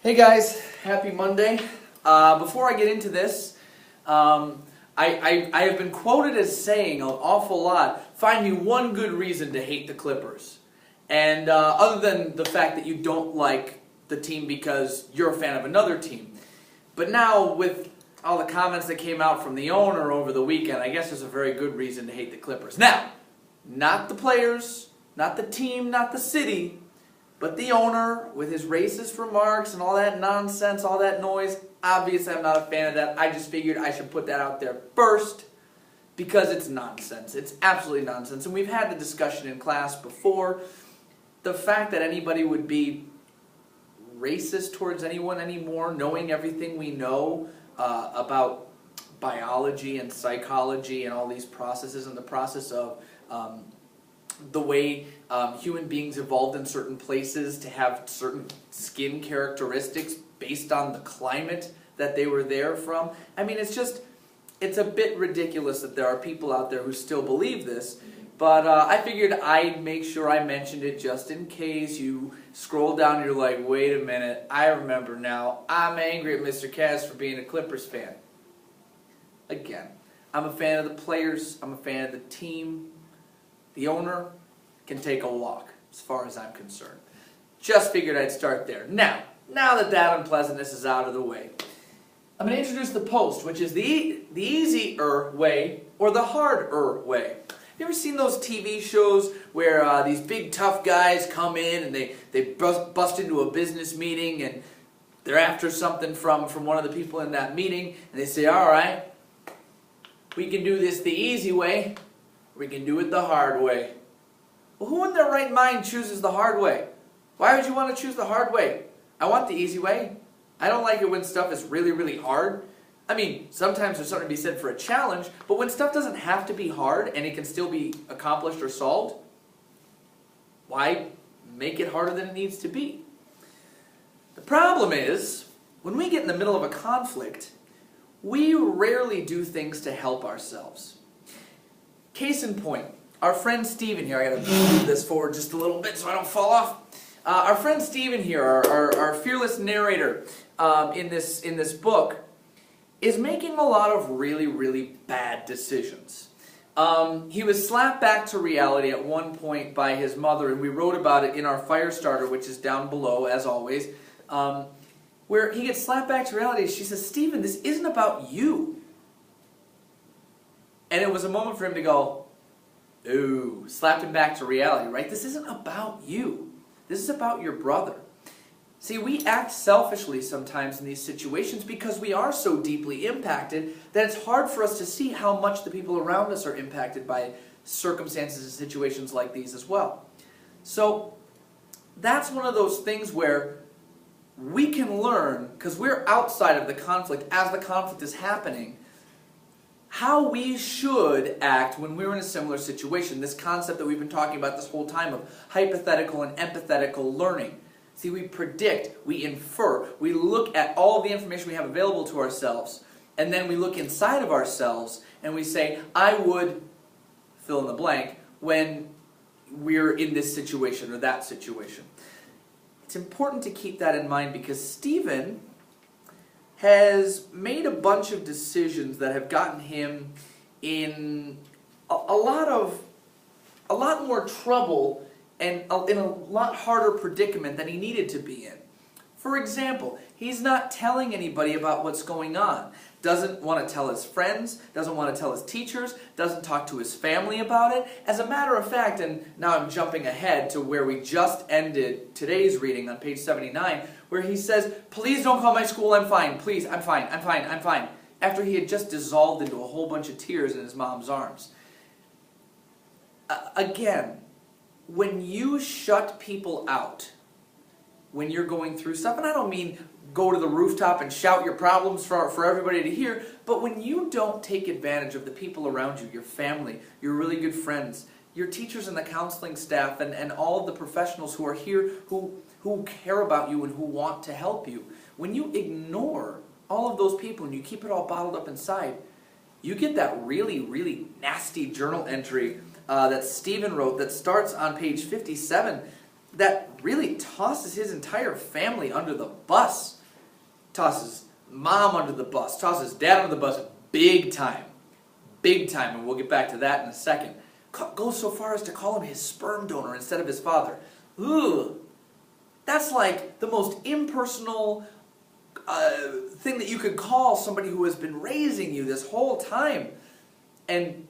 Hey guys, happy Monday. Before I get into this, I have been quoted as saying an awful lot, find me one good reason to hate the Clippers. And other than the fact that you don't like the team because you're a fan of another team. But now with all the comments that came out from the owner over the weekend, I guess there's a very good reason to hate the Clippers. Now, not the players, not the team, not the city, but the owner, with his racist remarks and all that nonsense, all that noise. Obviously, I'm not a fan of that. I just figured I should put that out there first because it's nonsense. It's absolutely nonsense. And we've had the discussion in class before. The fact that anybody would be racist towards anyone anymore, knowing everything we know about biology and psychology and all these processes and the process of the way human beings evolved in certain places to have certain skin characteristics based on the climate that they were there from. I mean, it's a bit ridiculous that there are people out there who still believe this, but I figured I'd make sure I mentioned it just in case you scroll down and you're like, wait a minute, I remember now, I'm angry at Mr. Kaz for being a Clippers fan. Again, I'm a fan of the players, I'm a fan of the team. The owner can take a walk, as far as I'm concerned. Just figured I'd start there. Now that unpleasantness is out of the way, I'm going to introduce the post, which is the easier way or the harder way. You ever seen those TV shows where these big tough guys come in and they bust into a business meeting and they're after something from one of the people in that meeting and they say, all right, we can do this the easy way. We can do it the hard way. Well, who in their right mind chooses the hard way? Why would you want to choose the hard way? I want the easy way. I don't like it when stuff is really, really hard. I mean, sometimes there's something to be said for a challenge, but when stuff doesn't have to be hard and it can still be accomplished or solved, why make it harder than it needs to be? The problem is, when we get in the middle of a conflict, we rarely do things to help ourselves. Case in point, our friend Steven here, I gotta move this forward just a little bit so I don't fall off. Our friend Steven here, our fearless narrator in this book, is making a lot of really, really bad decisions. He was slapped back to reality at one point by his mother, and we wrote about it in our Firestarter, which is down below, as always, where he gets slapped back to reality. She says, Steven, this isn't about you. And it was a moment for him to go, ooh, slapped him back to reality, right? This isn't about you. This is about your brother. See, we act selfishly sometimes in these situations because we are so deeply impacted that it's hard for us to see how much the people around us are impacted by circumstances and situations like these as well. So that's one of those things where we can learn, because we're outside of the conflict as the conflict is happening, how we should act when we're in a similar situation. This concept that we've been talking about this whole time of hypothetical and empathetical learning. See, we predict, we infer, we look at all the information we have available to ourselves, and then we look inside of ourselves and we say, I would fill in the blank when we're in this situation or that situation. It's important to keep that in mind because Steven has made a bunch of decisions that have gotten him in a lot more trouble and in a lot harder predicament than he needed to be in. For example, he's not telling anybody about what's going on. Doesn't want to tell his friends, doesn't want to tell his teachers, doesn't talk to his family about it. As a matter of fact, and now I'm jumping ahead to where we just ended today's reading on page 79, where he says, please don't call my school, I'm fine, please, I'm fine, I'm fine, I'm fine, after he had just dissolved into a whole bunch of tears in his mom's arms. Again, when you shut people out, when you're going through stuff, and I don't mean go to the rooftop and shout your problems for everybody to hear, but when you don't take advantage of the people around you, your family, your really good friends, your teachers and the counseling staff, and all of the professionals who are here who care about you and who want to help you, when you ignore all of those people and you keep it all bottled up inside, you get that really, really nasty journal entry that Steven wrote that starts on page 57 that really tosses his entire family under the bus. Tosses mom under the bus, tosses dad under the bus big time. Big time, and we'll get back to that in a second. Goes so far as to call him his sperm donor instead of his father. Ooh, that's like the most impersonal thing that you could call somebody who has been raising you this whole time. And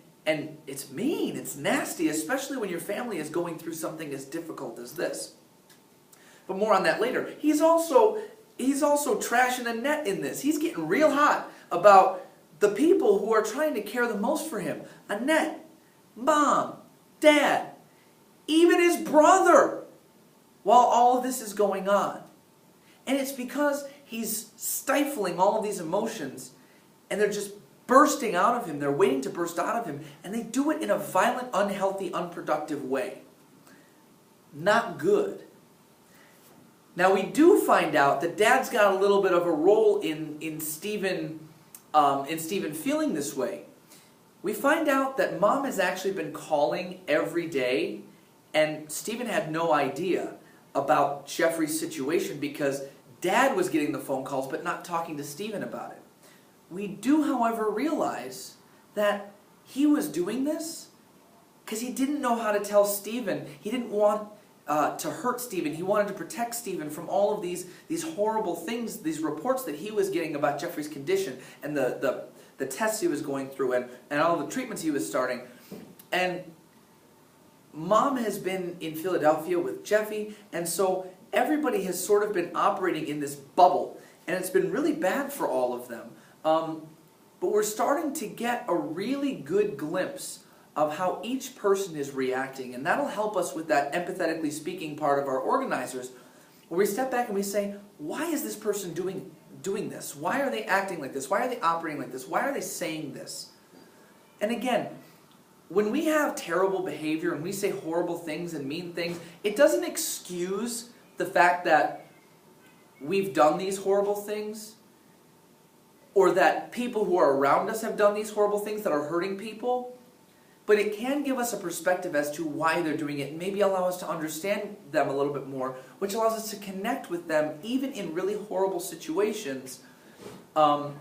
it's mean, it's nasty, especially when your family is going through something as difficult as this. But more on that later. He's also trashing Annette in this. He's getting real hot about the people who are trying to care the most for him. Annette, mom, dad, even his brother, while all of this is going on. And it's because he's stifling all of these emotions, and they're just bursting out of him. They're waiting to burst out of him, and they do it in a violent, unhealthy, unproductive way. Not good. Now we do find out that Dad's got a little bit of a role in Stephen feeling this way. We find out that Mom has actually been calling every day, and Stephen had no idea about Jeffrey's situation because Dad was getting the phone calls but not talking to Stephen about it. We do, however, realize that he was doing this because he didn't know how to tell Stephen. He didn't want to hurt Stephen. He wanted to protect Stephen from all of these horrible things, these reports that he was getting about Jeffrey's condition and the tests he was going through and all the treatments he was starting. And Mom has been in Philadelphia with Jeffy, and so everybody has sort of been operating in this bubble, and it's been really bad for all of them. But we're starting to get a really good glimpse of how each person is reacting, and that'll help us with that empathetically speaking part of our organizers, where we step back and we say, why is this person doing this? Why are they acting like this? Why are they operating like this? Why are they saying this? And again, when we have terrible behavior and we say horrible things and mean things, it doesn't excuse the fact that we've done these horrible things, or that people who are around us have done these horrible things that are hurting people. But it can give us a perspective as to why they're doing it and maybe allow us to understand them a little bit more, which allows us to connect with them even in really horrible situations. And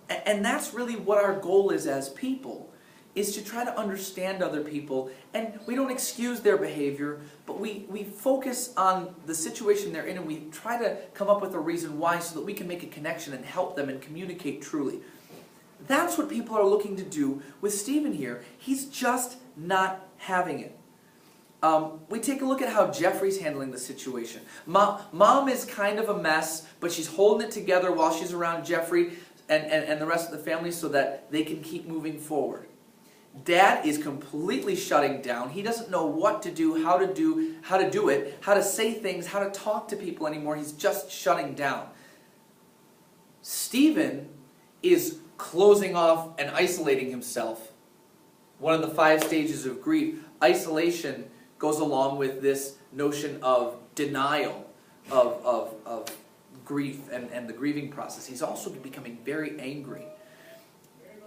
that's really what our goal is as people, is to try to understand other people. And we don't excuse their behavior, but we focus on the situation they're in, and we try to come up with a reason why so that we can make a connection and help them and communicate truly. That's what people are looking to do with Stephen here. He's just not having it. We take a look at how Jeffrey's handling the situation. Mom is kind of a mess, but she's holding it together while she's around Jeffrey and the rest of the family so that they can keep moving forward. Dad is completely shutting down. He doesn't know what to do, how to do it, how to say things, how to talk to people anymore. He's just shutting down. Stephen is closing off and isolating himself. One of the 5 stages of grief. Isolation goes along with this notion of denial of grief and the grieving process. He's also becoming very angry.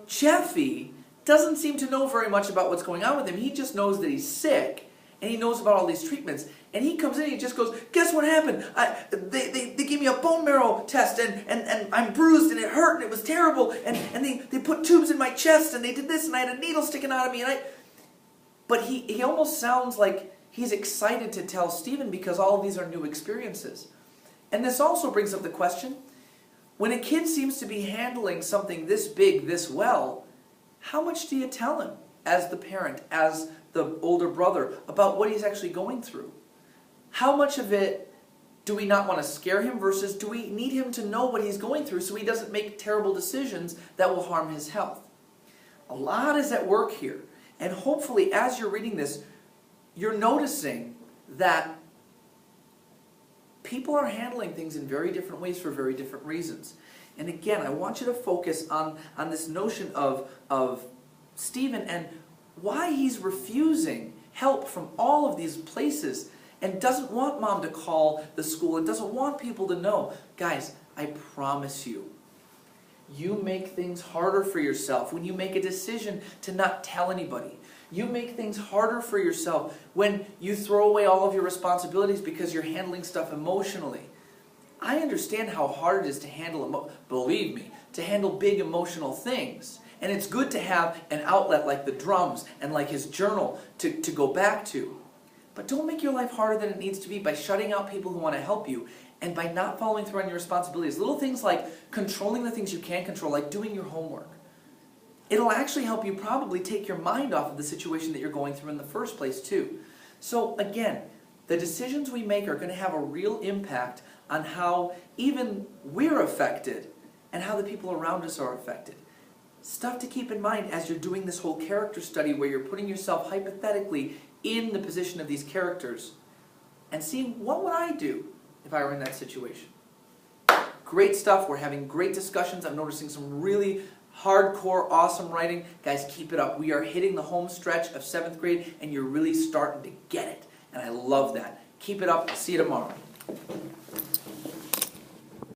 Jeffy doesn't seem to know very much about what's going on with him. He just knows that he's sick, and he knows about all these treatments. And he comes in and he just goes, guess what happened? They gave me a bone marrow test, and I'm bruised, and it hurt, and it was terrible, and they put tubes in my chest, and they did this, and I had a needle sticking out of me, But he almost sounds like he's excited to tell Stephen because all of these are new experiences. And this also brings up the question, when a kid seems to be handling something this big, this well, how much do you tell him as the parent, as the older brother, about what he's actually going through? How much of it do we not want to scare him versus do we need him to know what he's going through so he doesn't make terrible decisions that will harm his health? A lot is at work here. And hopefully as you're reading this, you're noticing that people are handling things in very different ways for very different reasons. And again, I want you to focus on this notion of Stephen and why he's refusing help from all of these places and doesn't want Mom to call the school and doesn't want people to know. Guys, I promise you, you make things harder for yourself when you make a decision to not tell anybody. You make things harder for yourself when you throw away all of your responsibilities because you're handling stuff emotionally. I understand how hard it is to handle, believe me, to handle big emotional things. And it's good to have an outlet like the drums and like his journal to go back to. But don't make your life harder than it needs to be by shutting out people who want to help you and by not following through on your responsibilities. Little things like controlling the things you can control, like doing your homework. It'll actually help you probably take your mind off of the situation that you're going through in the first place too. So again, the decisions we make are going to have a real impact on how even we're affected and how the people around us are affected. Stuff to keep in mind as you're doing this whole character study where you're putting yourself hypothetically in the position of these characters and seeing what would I do if I were in that situation. Great stuff. We're having great discussions. I'm noticing some really hardcore, awesome writing. Guys, keep it up. We are hitting the home stretch of 7th grade and you're really starting to get it. And I love that. Keep it up. See you tomorrow.